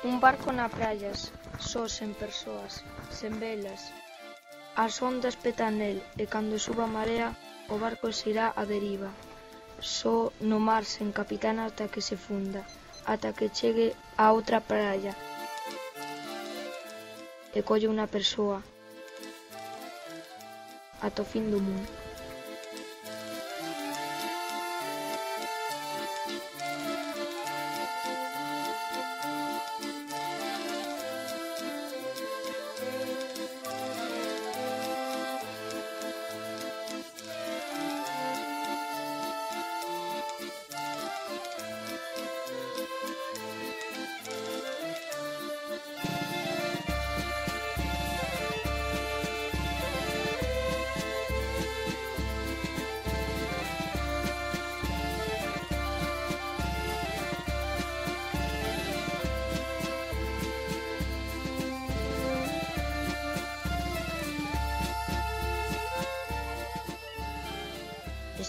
Un barco na praias, só sen persoas, sen velas. As ondas petan nel e cando suba a marea o barco se irá á deriva. Só no mar sen capitán ata que se funda, ata que chegue a outra praia e colle unha persoa ata o fin do mundo.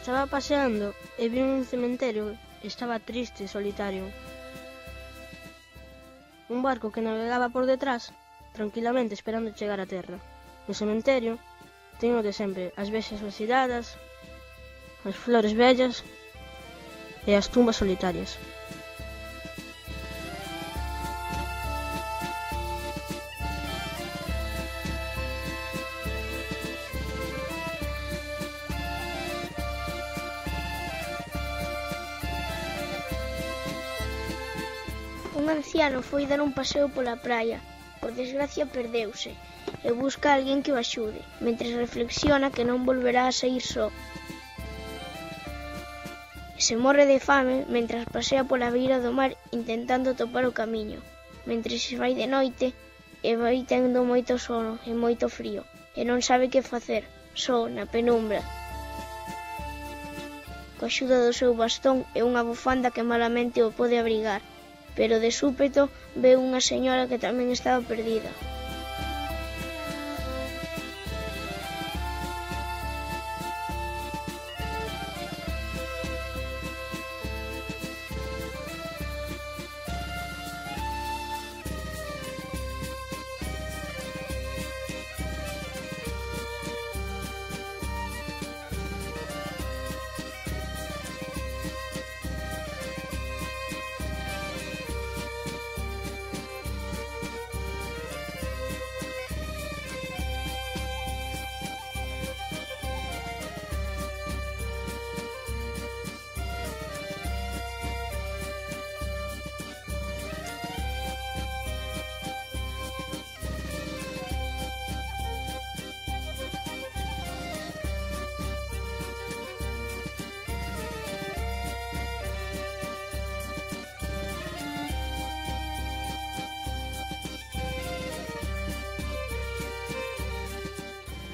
Estaba paseando e vi un cementerio e estaba triste e solitario. Un barco que navegaba por detrás, tranquilamente esperando chegar a terra. No cementerio teño de sempre as vexas oxidadas, as flores vellas e as tumbas solitarias. Un anciano foi dar un paseo pola praia. Por desgracia perdeuse e busca a alguén que o axude, mentres reflexiona que non volverá a saír só. Se morre de fame mentras pasea pola beira do mar intentando topar o camiño, mentres se vai de noite e vai tendo moito sono e moito frío e non sabe que facer, só na penumbra. Coa axuda do seu bastón e unha bufanda que malamente o pode abrigar, pero de súpeto ve unha señora que tamén estaba perdida.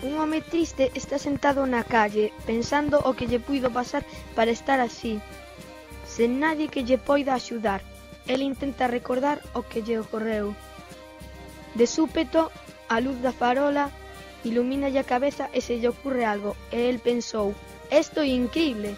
Un home triste está sentado na calle, pensando o que lle puido pasar para estar así, sen nadie que lle poida axudar. El intenta recordar o que lle ocorreu. De súpeto, a luz da farola ilumínalle a cabeza e se lle ocurre algo, e el pensou: "Esto é incrible".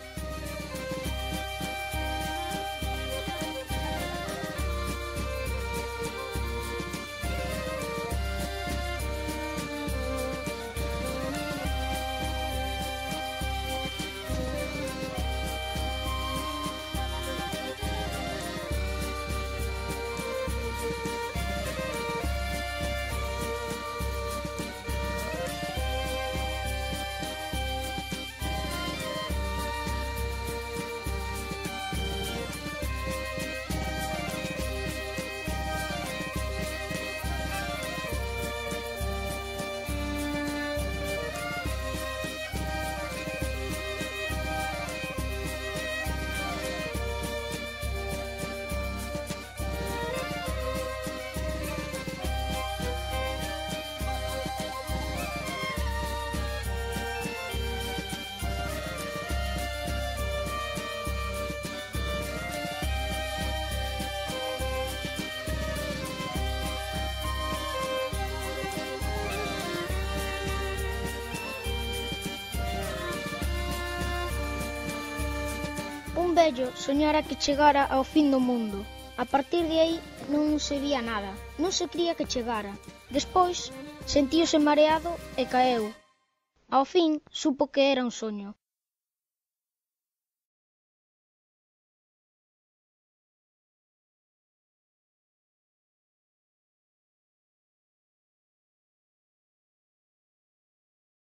Un vello soñara que chegara ao fin do mundo. A partir de aí non se vía nada, non se cría que chegara. Despois sentíose mareado e caeu. Ao fin supo que era un soño.